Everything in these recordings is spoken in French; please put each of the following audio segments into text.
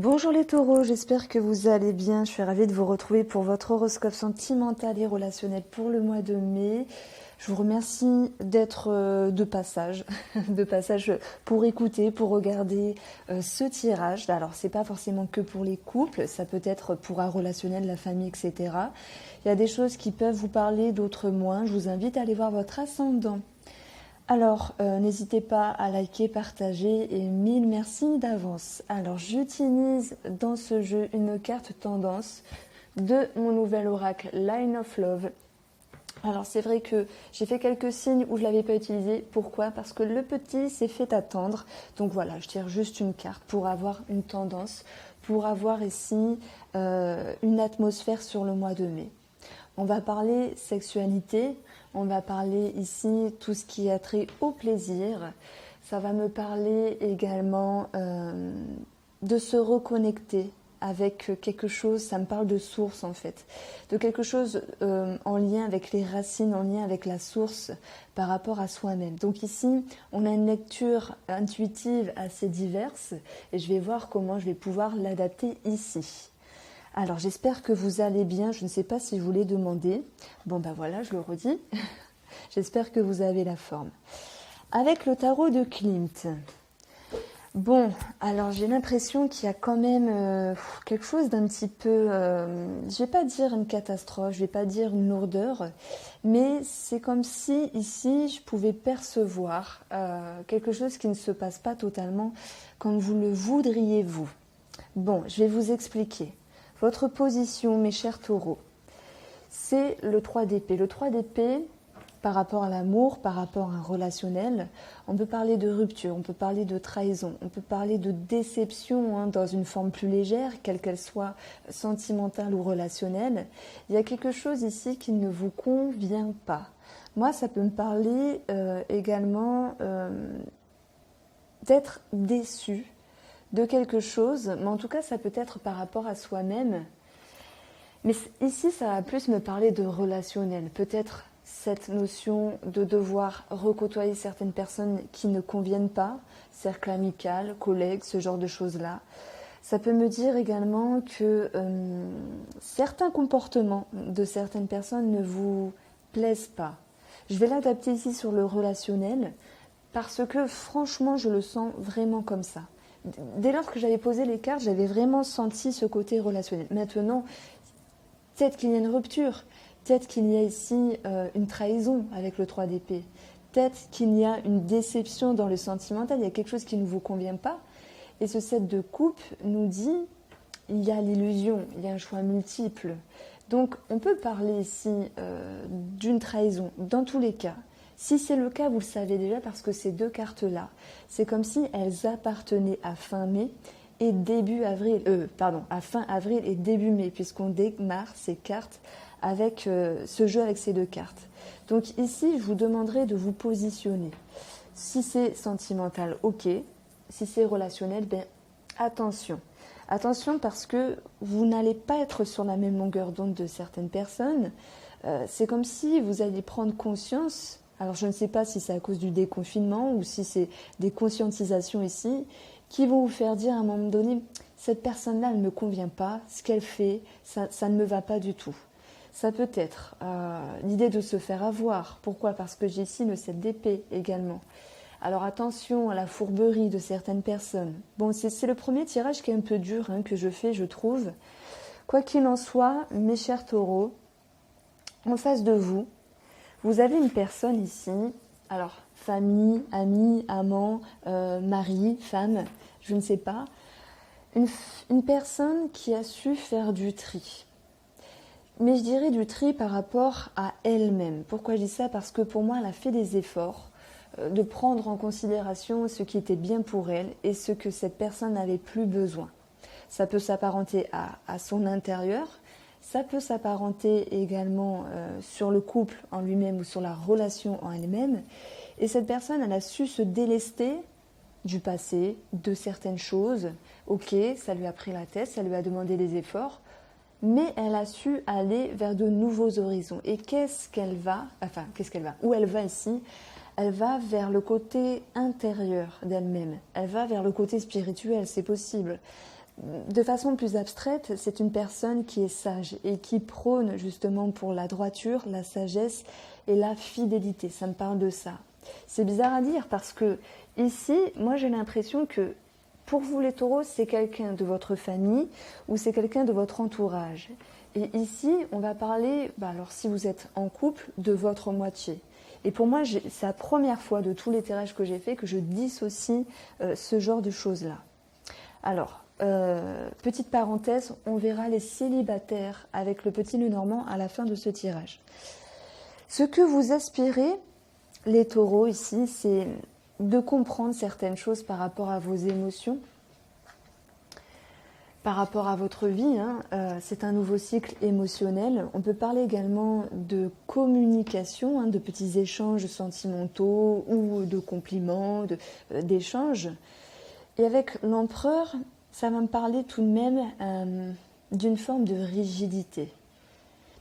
Bonjour les taureaux, j'espère que vous allez bien. Je suis ravie de vous retrouver pour votre horoscope sentimental et relationnel pour le mois de mai. Je vous remercie d'être de passage, de passage pour écouter, pour regarder ce tirage. Alors c'est pas forcément que pour les couples, ça peut être pour un relationnel, la famille, etc. Il y a des choses qui peuvent vous parler, d'autres moins. Je vous invite à aller voir votre ascendant. Alors, n'hésitez pas à liker, partager et mille merci d'avance. Alors, j'utilise dans ce jeu une carte tendance de mon nouvel oracle Line of Love. Alors, c'est vrai que j'ai fait quelques signes où je ne l'avais pas utilisé. Pourquoi? Parce que le petit s'est fait attendre. Donc voilà, je tire juste une carte pour avoir une tendance, pour avoir ici une atmosphère sur le mois de mai. On va parler sexualité, on va parler ici tout ce qui a trait au plaisir. Ça va me parler également de se reconnecter avec quelque chose, ça me parle de source en fait, de quelque chose en lien avec les racines, en lien avec la source par rapport à soi-même. Donc ici, on a une lecture intuitive assez diverse et je vais voir comment je vais pouvoir l'adapter ici. Alors j'espère que vous allez bien, je ne sais pas si je vous l'ai demandé. Bon ben voilà, je le redis. J'espère que vous avez la forme. Avec le tarot de Klimt. Bon, alors j'ai l'impression qu'il y a quand même quelque chose d'un petit peu, je vais pas dire une catastrophe, je vais pas dire une lourdeur, mais c'est comme si ici je pouvais percevoir quelque chose qui ne se passe pas totalement comme vous le voudriez vous. Bon, je vais vous expliquer. Votre position, mes chers taureaux, c'est le 3 d'épée. Le 3 d'épée, par rapport à l'amour, par rapport à un relationnel, on peut parler de rupture, on peut parler de trahison, on peut parler de déception dans une forme plus légère, quelle qu'elle soit sentimentale ou relationnelle. Il y a quelque chose ici qui ne vous convient pas. Moi, ça peut me parler également d'être déçu de quelque chose, mais en tout cas ça peut être par rapport à soi-même. Mais ici ça va plus me parler de relationnel, peut-être cette notion de devoir recôtoyer certaines personnes qui ne conviennent pas, cercle amical, collègues, ce genre de choses-là. Ça peut me dire également que certains comportements de certaines personnes ne vous plaisent pas. Je vais l'adapter ici sur le relationnel parce que franchement je le sens vraiment comme ça. Dès lors que j'avais posé les cartes, j'avais vraiment senti ce côté relationnel. Maintenant, peut-être qu'il y a une rupture, peut-être qu'il y a ici une trahison avec le 3 d'épée, peut-être qu'il y a une déception dans le sentimental, il y a quelque chose qui ne vous convient pas. Et ce 7 de coupe nous dit, il y a l'illusion, il y a un choix multiple. Donc on peut parler ici d'une trahison, dans tous les cas. Si c'est le cas, vous le savez déjà parce que ces deux cartes-là, c'est comme si elles appartenaient à fin mai et à fin avril et début mai, puisqu'on démarre ces cartes avec ce jeu avec ces deux cartes. Donc ici, je vous demanderai de vous positionner. Si c'est sentimental, ok. Si c'est relationnel, ben attention. Attention parce que vous n'allez pas être sur la même longueur d'onde de certaines personnes. C'est comme si vous alliez prendre conscience. Alors je ne sais pas si c'est à cause du déconfinement ou si c'est des conscientisations ici qui vont vous faire dire à un moment donné, cette personne-là, elle ne me convient pas, ce qu'elle fait, ça ne me va pas du tout. Ça peut être l'idée de se faire avoir. Pourquoi? Parce que j'ai ici le 7 d'épée également. Alors attention à la fourberie de certaines personnes. Bon, c'est le premier tirage qui est un peu dur que je fais, je trouve. Quoi qu'il en soit, mes chers taureaux, en face de vous, vous avez une personne ici, alors famille, ami, amant, mari, femme, je ne sais pas, une personne qui a su faire du tri. Mais je dirais du tri par rapport à elle-même. Pourquoi je dis ça? Parce que pour moi, elle a fait des efforts de prendre en considération ce qui était bien pour elle et ce que cette personne n'avait plus besoin. Ça peut s'apparenter à son intérieur, ça peut s'apparenter également sur le couple en lui-même ou sur la relation en elle-même. Et cette personne, elle a su se délester du passé, de certaines choses. Ok, ça lui a pris la tête, ça lui a demandé des efforts, mais elle a su aller vers de nouveaux horizons. Et où elle va ici? Elle va vers le côté intérieur d'elle-même. Elle va vers le côté spirituel, c'est possible. de façon plus abstraite, c'est une personne qui est sage et qui prône justement pour la droiture, la sagesse et la fidélité. Ça me parle de ça. C'est bizarre à dire parce que ici, moi j'ai l'impression que pour vous les taureaux, c'est quelqu'un de votre famille ou c'est quelqu'un de votre entourage. Et ici, on va parler, alors si vous êtes en couple, de votre moitié. Et pour moi, c'est la première fois de tous les tirages que j'ai fait que je dissocie ce genre de choses-là. Alors, petite parenthèse, on verra les célibataires avec le petit nœud normand à la fin de ce tirage. Ce que vous aspirez, les taureaux ici, c'est de comprendre certaines choses par rapport à vos émotions, par rapport à votre vie. C'est un nouveau cycle émotionnel. On peut parler également de communication, de petits échanges sentimentaux ou de compliments, d'échanges. Et avec l'empereur, ça va me parler tout de même d'une forme de rigidité.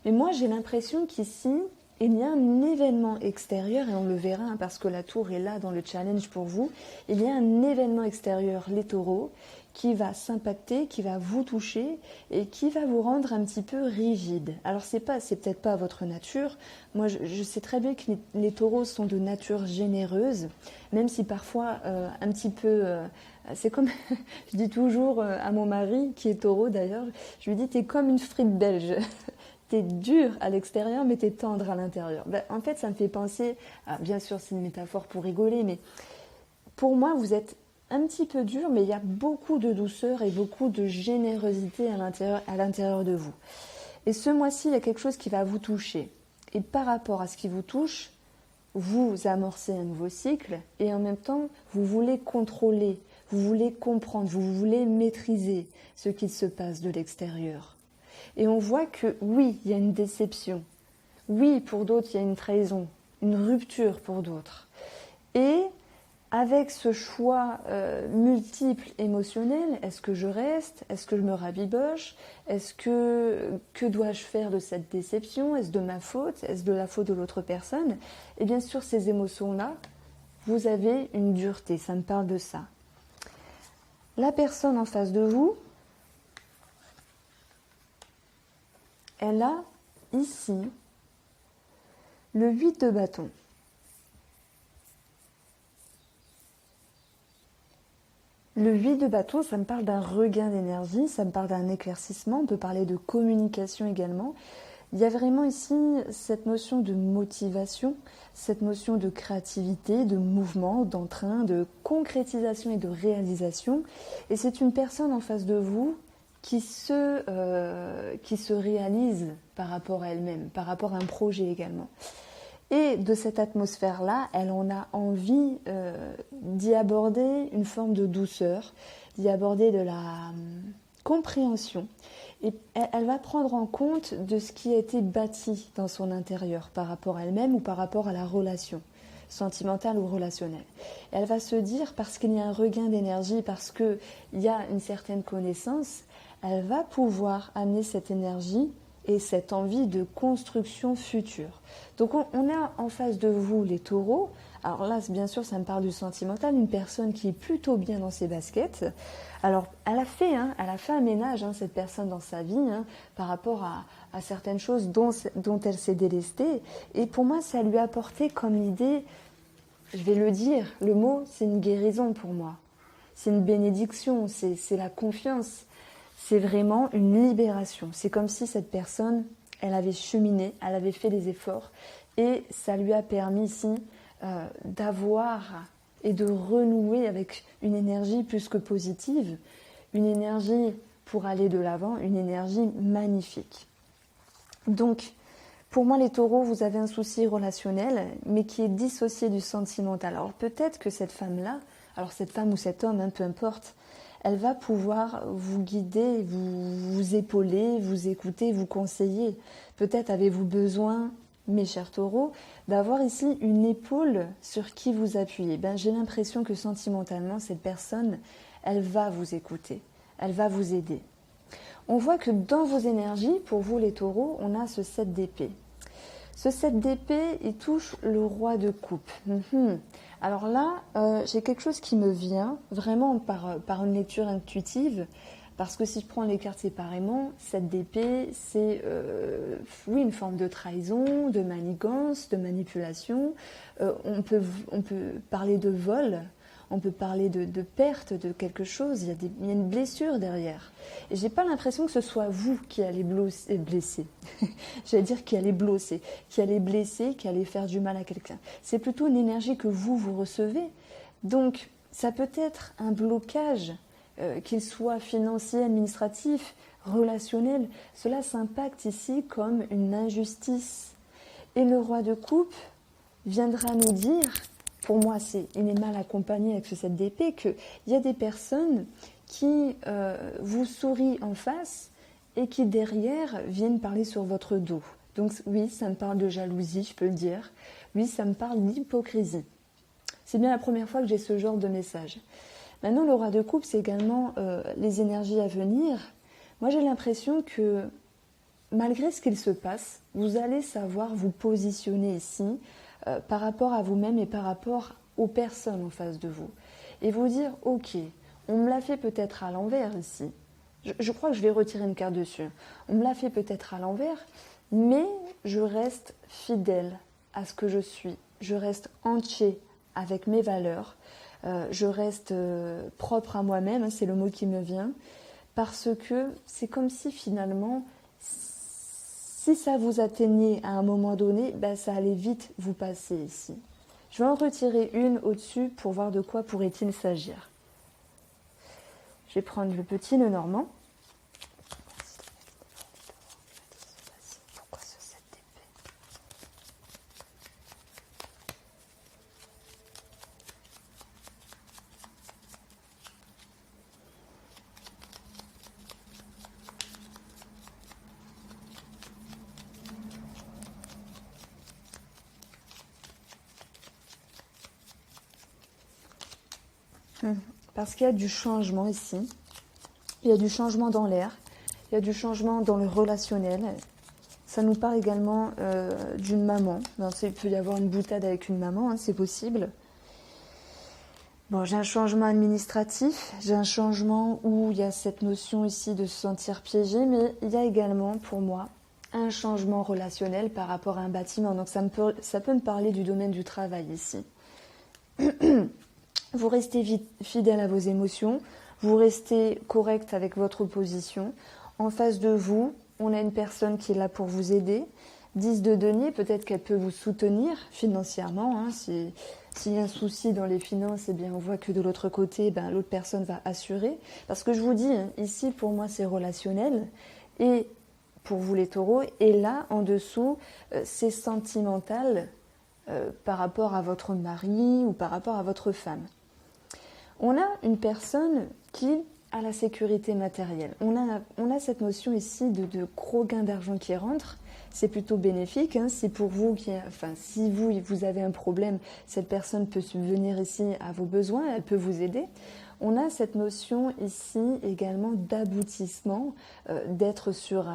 Mais moi, j'ai l'impression qu'ici, il y a un événement extérieur, et on le verra parce que la tour est là dans le challenge pour vous. Il y a un événement extérieur, les taureaux, qui va s'impacter, qui va vous toucher et qui va vous rendre un petit peu rigide. Alors c'est peut-être pas votre nature. Moi je sais très bien que les taureaux sont de nature généreuse, même si parfois un petit peu... c'est comme, je dis toujours à mon mari, qui est taureau d'ailleurs, je lui dis t'es comme une frite belge. T'es dur à l'extérieur, mais t'es tendre à l'intérieur. En fait, ça me fait penser, bien sûr c'est une métaphore pour rigoler, mais pour moi vous êtes un petit peu dur, mais il y a beaucoup de douceur et beaucoup de générosité à l'intérieur de vous. Et ce mois-ci, il y a quelque chose qui va vous toucher. Et par rapport à ce qui vous touche, vous amorcez un nouveau cycle et en même temps, vous voulez contrôler, vous voulez comprendre, vous voulez maîtriser ce qui se passe de l'extérieur. Et on voit que oui, il y a une déception. Oui, pour d'autres, il y a une trahison, une rupture pour d'autres. Et avec ce choix multiple émotionnel, est-ce que je reste? Est-ce que je me rabiboche? Que dois-je faire de cette déception? Est-ce de ma faute? Est-ce de la faute de l'autre personne? Et bien sûr, ces émotions-là, vous avez une dureté, ça me parle de ça. La personne en face de vous, elle a ici le 8 de bâton. Le 8 de bâton, ça me parle d'un regain d'énergie, ça me parle d'un éclaircissement, on peut parler de communication également. Il y a vraiment ici cette notion de motivation, cette notion de créativité, de mouvement, d'entrain, de concrétisation et de réalisation. Et c'est une personne en face de vous qui se réalise par rapport à elle-même, par rapport à un projet également. Et de cette atmosphère-là, elle en a envie d'y aborder une forme de douceur, d'y aborder de la compréhension. Et elle va prendre en compte de ce qui a été bâti dans son intérieur par rapport à elle-même ou par rapport à la relation sentimentale ou relationnelle. Et elle va se dire, parce qu'il y a un regain d'énergie, parce qu'il y a une certaine connaissance, elle va pouvoir amener cette énergie et cette envie de construction future. Donc on a en face de vous les taureaux. Alors là, bien sûr, ça me parle du sentimental, une personne qui est plutôt bien dans ses baskets. Alors, elle a fait un ménage, cette personne, dans sa vie, par rapport à certaines choses dont elle s'est délestée. Et pour moi, ça lui a apporté comme idée, je vais le dire, le mot, c'est une guérison pour moi. C'est une bénédiction, c'est la confiance. C'est vraiment une libération. C'est comme si cette personne, elle avait cheminé, elle avait fait des efforts et ça lui a permis ici d'avoir et de renouer avec une énergie plus que positive, une énergie pour aller de l'avant, une énergie magnifique. Donc, pour moi, les taureaux, vous avez un souci relationnel, mais qui est dissocié du sentimental. Alors peut-être que cette femme-là, alors cette femme ou cet homme, peu importe, elle va pouvoir vous guider, vous épauler, vous écouter, vous conseiller. Peut-être avez-vous besoin, mes chers taureaux, d'avoir ici une épaule sur qui vous appuyer. J'ai l'impression que sentimentalement, cette personne, elle va vous écouter, elle va vous aider. On voit que dans vos énergies, pour vous les taureaux, on a ce 7 d'épée. Ce 7 d'épée, il touche le roi de coupe. Alors là, j'ai quelque chose qui me vient, vraiment par une lecture intuitive. Parce que si je prends les cartes séparément, cette d'épée, c'est oui, une forme de trahison, de manigance, de manipulation. On peut parler de vol, on peut parler de perte de quelque chose, il y a une blessure derrière. Et je n'ai pas l'impression que ce soit vous qui allez blesser. J'allais dire qui allez blosser, qui allez blesser, qui allez faire du mal à quelqu'un. C'est plutôt une énergie que vous recevez. Donc, ça peut être un blocage, qu'il soit financier, administratif, relationnel. Cela s'impacte ici comme une injustice. Et le roi de coupe viendra nous dire, pour moi il est mal accompagné avec ce 7 d'épée, qu'il y a des personnes qui vous sourient en face et qui derrière viennent parler sur votre dos. Donc oui, ça me parle de jalousie, je peux le dire. Oui, ça me parle d'hypocrisie. C'est bien la première fois que j'ai ce genre de message. Maintenant, le roi de coupe, c'est également les énergies à venir. Moi, j'ai l'impression que malgré ce qu'il se passe, vous allez savoir vous positionner ici par rapport à vous-même et par rapport aux personnes en face de vous. Et vous dire, ok, on me l'a fait peut-être à l'envers ici. Je crois que je vais retirer une carte dessus. On me l'a fait peut-être à l'envers, mais je reste fidèle à ce que je suis. Je reste entier avec mes valeurs. Je reste propre à moi-même, c'est le mot qui me vient, parce que c'est comme si finalement, si ça vous atteignait à un moment donné, ça allait vite vous passer ici. Je vais en retirer une au-dessus pour voir de quoi pourrait-il s'agir. Je vais prendre le petit nœud normand. Pourquoi ce 7 d'épée ? Parce qu'il y a du changement ici, il y a du changement dans l'air, il y a du changement dans le relationnel. Ça nous parle également d'une maman. Il peut y avoir une boutade avec une maman, c'est possible. Bon, j'ai un changement administratif, j'ai un changement où il y a cette notion ici de se sentir piégé, mais il y a également pour moi un changement relationnel par rapport à un bâtiment. Donc ça peut me parler du domaine du travail ici. Vous restez fidèle à vos émotions, vous restez correct avec votre position. En face de vous, on a une personne qui est là pour vous aider. 10 de denier, peut-être qu'elle peut vous soutenir financièrement. S'il y a un souci dans les finances, on voit que de l'autre côté, l'autre personne va assurer. Parce que je vous dis, ici, pour moi, c'est relationnel. Et pour vous, les taureaux. Et là, en dessous, c'est sentimental par rapport à votre mari ou par rapport à votre femme. On a une personne qui a la sécurité matérielle. On a cette notion ici de gros gains d'argent qui rentrent. C'est plutôt bénéfique. C'est pour vous si vous avez un problème, cette personne peut subvenir ici à vos besoins, elle peut vous aider. On a cette notion ici également d'aboutissement, d'être sur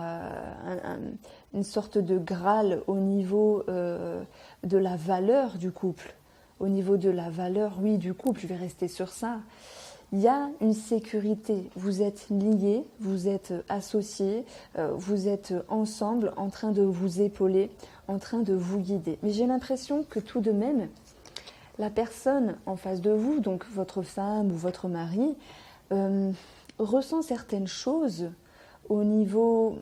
une sorte de Graal au niveau de la valeur du couple. Au niveau de la valeur, oui, du couple, je vais rester sur ça. Il y a une sécurité. Vous êtes liés, vous êtes associés, vous êtes ensemble en train de vous épauler, en train de vous guider. Mais j'ai l'impression que tout de même, la personne en face de vous, donc votre femme ou votre mari, ressent certaines choses au niveau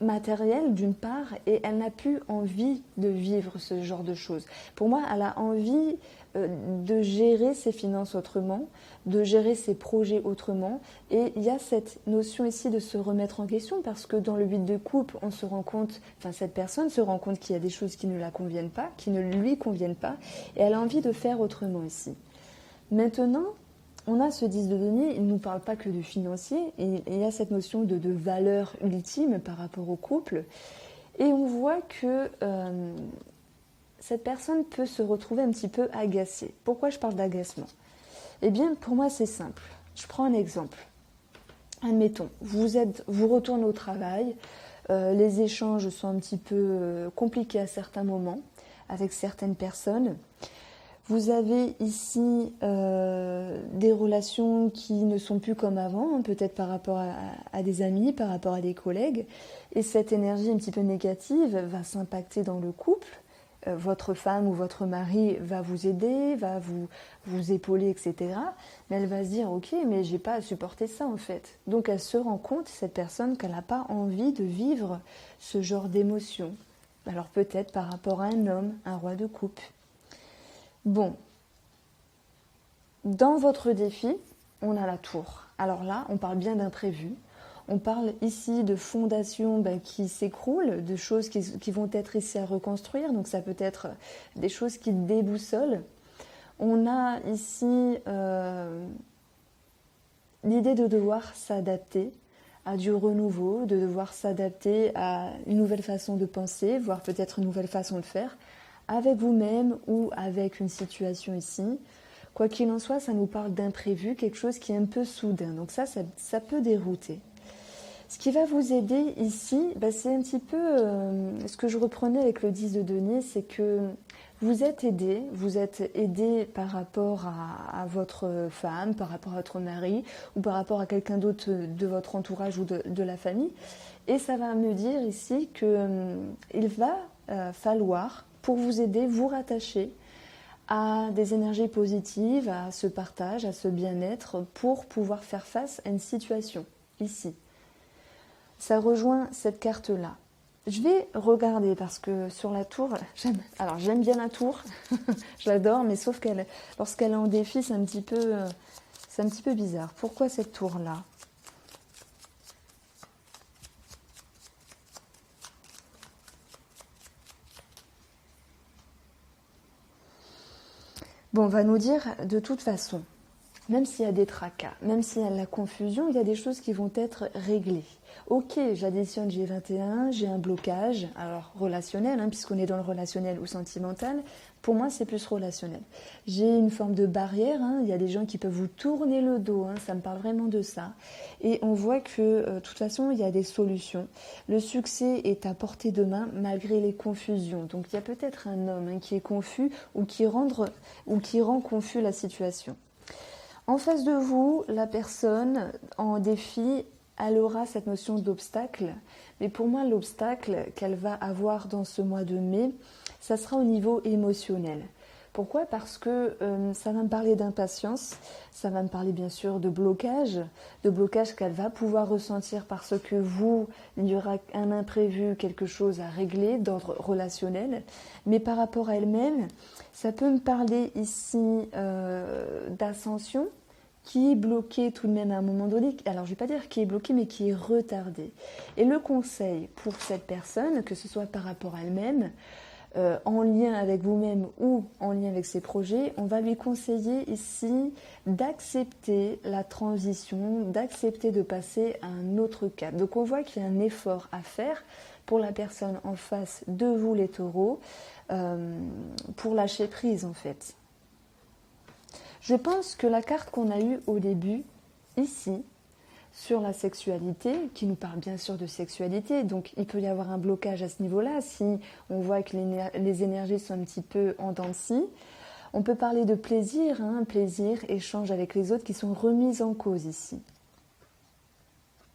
matériel d'une part, et elle n'a plus envie de vivre ce genre de choses. Pour moi, elle a envie de gérer ses finances autrement, de gérer ses projets autrement, et il y a cette notion ici de se remettre en question, parce que dans le 8 de coupe, on se rend compte, cette personne se rend compte qu'il y a des choses qui ne la conviennent pas, qui ne lui conviennent pas, et elle a envie de faire autrement ici. Maintenant, on a ce 10 de denier, il ne nous parle pas que de financier, et il y a cette notion de valeur ultime par rapport au couple. Et on voit que cette personne peut se retrouver un petit peu agacée. Pourquoi je parle d'agacement ? Eh bien, pour moi, c'est simple. Je prends un exemple. Admettons, vous retournez au travail, les échanges sont un petit peu compliqués à certains moments avec certaines personnes. Vous avez ici des relations qui ne sont plus comme avant, hein, peut-être par rapport à des amis, par rapport à des collègues. Et cette énergie un petit peu négative va s'impacter dans le couple. Votre femme ou votre mari va vous aider, va vous épauler, etc. Mais elle va se dire, ok, mais j'ai pas à supporter ça en fait. Donc elle se rend compte, cette personne, qu'elle n'a pas envie de vivre ce genre d'émotion. Alors peut-être par rapport à un homme, un roi de coupe. Bon, dans votre défi, on a la tour. Alors là, on parle bien d'imprévu. On parle ici de fondations qui s'écroulent, de choses qui vont être ici à reconstruire. Donc ça peut être des choses qui déboussolent. On a ici l'idée de devoir s'adapter à du renouveau, de devoir s'adapter à une nouvelle façon de penser, voire peut-être une nouvelle façon de faire, avec vous-même ou avec une situation ici. Quoi qu'il en soit, ça nous parle d'imprévu, quelque chose qui est un peu soudain. Donc ça peut dérouter. Ce qui va vous aider ici, c'est un petit peu ce que je reprenais avec le 10 de denier, c'est que vous êtes aidé par rapport à votre femme, par rapport à votre mari, ou par rapport à quelqu'un d'autre de votre entourage ou de la famille. Et ça va me dire ici qu'il va falloir, pour vous aider, vous rattacher à des énergies positives, à ce partage, à ce bien-être, pour pouvoir faire face à une situation ici. Ça rejoint cette carte-là. Je vais regarder parce que sur la tour, j'aime bien la tour, je l'adore, mais sauf qu'elle, lorsqu'elle est en défi, c'est un petit peu bizarre. Pourquoi cette tour-là ? Bon, on va nous dire de toute façon, même s'il y a des tracas, même s'il y a de la confusion, il y a des choses qui vont être réglées. Ok, j'additionne, j'ai 21, j'ai un blocage, alors relationnel, puisqu'on est dans le relationnel ou sentimental, pour moi c'est plus relationnel. J'ai une forme de barrière, il y a des gens qui peuvent vous tourner le dos, ça me parle vraiment de ça. Et on voit que de toute façon il y a des solutions. Le succès est à portée de main malgré les confusions. Donc il y a peut-être un homme qui est confus ou qui rend confus la situation. En face de vous, la personne en défi, elle aura cette notion d'obstacle. Mais pour moi, l'obstacle qu'elle va avoir dans ce mois de mai, ça sera au niveau émotionnel. Pourquoi ? Parce que ça va me parler d'impatience, ça va me parler bien sûr de blocage qu'elle va pouvoir ressentir parce que il y aura un imprévu, quelque chose à régler d'ordre relationnel. Mais par rapport à elle-même, ça peut me parler ici d'ascension, qui est bloqué tout de même à un moment donné. Alors je ne vais pas dire qui est bloqué, mais qui est retardé. Et le conseil pour cette personne, que ce soit par rapport à elle-même, en lien avec vous-même ou en lien avec ses projets, on va lui conseiller ici d'accepter la transition, d'accepter de passer à un autre cap. Donc on voit qu'il y a un effort à faire pour la personne en face de vous les taureaux, pour lâcher prise en fait. Je pense que la carte qu'on a eue au début, ici, sur la sexualité, qui nous parle bien sûr de sexualité, donc il peut y avoir un blocage à ce niveau-là, si on voit que les énergies sont un petit peu en dents de scie. On peut parler de plaisir, plaisir, échange avec les autres qui sont remises en cause ici.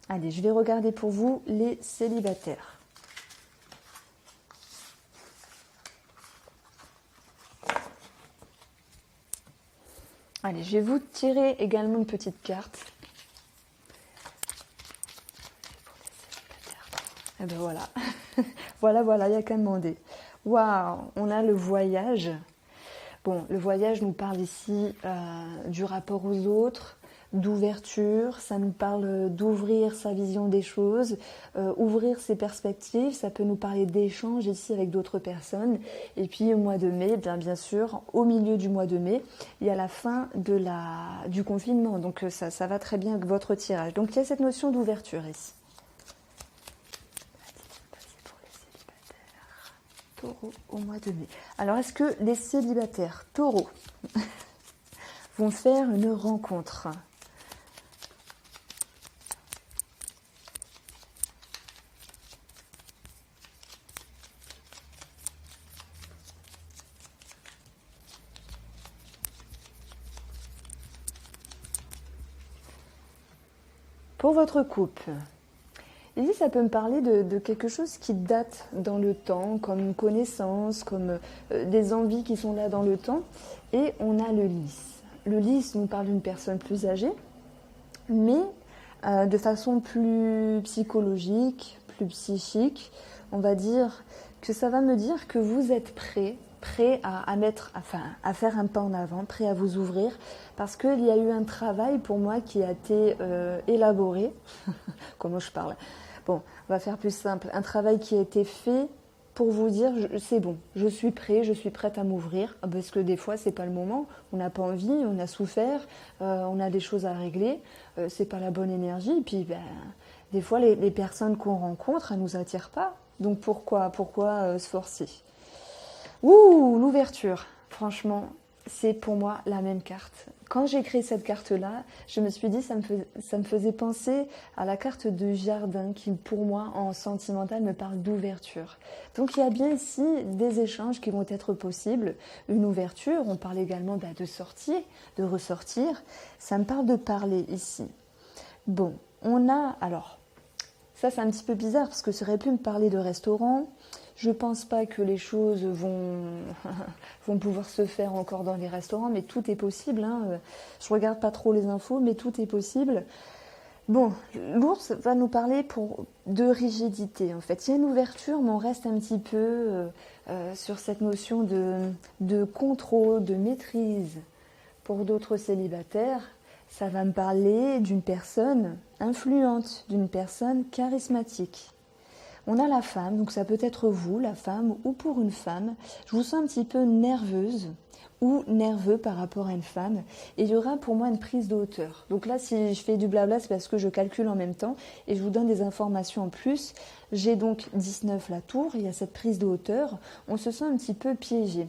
Allez, je vais regarder pour vous les célibataires. Allez, je vais vous tirer également une petite carte. Et ben voilà. voilà, il n'y a qu'à demander. Waouh, on a le voyage. Bon, le voyage nous parle ici du rapport aux autres, d'ouverture, ça nous parle d'ouvrir sa vision des choses, ouvrir ses perspectives, ça peut nous parler d'échanges ici avec d'autres personnes. Et puis au mois de mai, bien sûr, au milieu du mois de mai, il y a la fin du confinement, donc ça va très bien avec votre tirage. Donc il y a cette notion d'ouverture ici. Taureau au mois de mai. Alors, est-ce que les célibataires taureaux vont faire une rencontre ? Pour votre couple, ici ça peut me parler de quelque chose qui date dans le temps, comme une connaissance, comme des envies qui sont là dans le temps. Et on a le lys. Le lys nous parle d'une personne plus âgée, mais de façon plus psychologique, plus psychique. On va dire que ça va me dire que vous êtes prêt à faire un pas en avant, prêt à vous ouvrir, parce qu'il y a eu un travail pour moi qui a été élaboré. Comment je parle? Bon, on va faire plus simple. Un travail qui a été fait pour vous dire, c'est bon, je suis prête à m'ouvrir, parce que des fois, c'est pas le moment, on n'a pas envie, on a souffert, on a des choses à régler, c'est pas la bonne énergie, et puis des fois, les personnes qu'on rencontre, elles nous attirent pas, donc pourquoi se forcer? Ouh, l'ouverture, franchement, c'est pour moi la même carte. Quand j'ai créé cette carte-là, je me suis dit, ça me faisait penser à la carte de jardin qui, pour moi, en sentimental, me parle d'ouverture. Donc il y a bien ici des échanges qui vont être possibles. Une ouverture, on parle également de sortir, de ressortir. Ça me parle de parler ici. Bon, on a, alors, ça c'est un petit peu bizarre parce que ça aurait pu me parler de restaurant. Je pense pas que les choses vont pouvoir se faire encore dans les restaurants, mais tout est possible. Hein. Je regarde pas trop les infos, mais tout est possible. Bon, l'ours va nous parler de rigidité. En fait, il y a une ouverture, mais on reste un petit peu sur cette notion de contrôle, de maîtrise. Pour d'autres célibataires, ça va me parler d'une personne influente, d'une personne charismatique. On a la femme, donc ça peut être vous, la femme, ou pour une femme. Je vous sens un petit peu nerveuse ou nerveux par rapport à une femme. Et il y aura pour moi une prise de hauteur. Donc là, si je fais du blabla, c'est parce que je calcule en même temps et je vous donne des informations en plus. J'ai donc 19 la tour, il y a cette prise de hauteur. On se sent un petit peu piégé.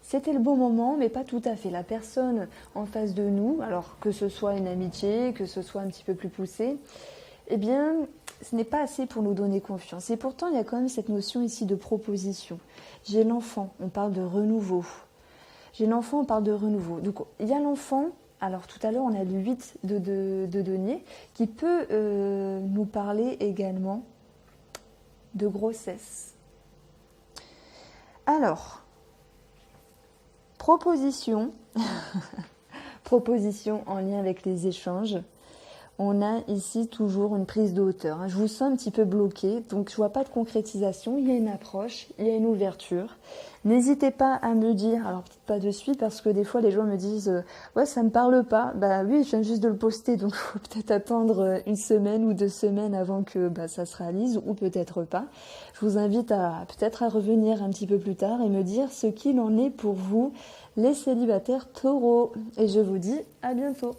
C'était le bon moment, mais pas tout à fait. La personne en face de nous, alors que ce soit une amitié, que ce soit un petit peu plus poussé, eh bien, ce n'est pas assez pour nous donner confiance. Et pourtant, il y a quand même cette notion ici de proposition. J'ai l'enfant, on parle de renouveau. J'ai l'enfant, on parle de renouveau. Donc, il y a l'enfant, alors tout à l'heure, on a le 8 de denier, qui peut nous parler également de grossesse. Alors, proposition, proposition en lien avec les échanges. On a ici toujours une prise de hauteur. Je vous sens un petit peu bloqué, donc je vois pas de concrétisation. Il y a une approche, il y a une ouverture. N'hésitez pas à me dire, alors peut-être pas de suite, parce que des fois les gens me disent ouais, ça me parle pas. Bah oui, je viens juste de le poster, donc il faut peut-être attendre une semaine ou 2 semaines avant que ça se réalise, ou peut-être pas. Je vous invite peut-être à revenir un petit peu plus tard et me dire ce qu'il en est pour vous, les célibataires taureaux. Et je vous dis à bientôt.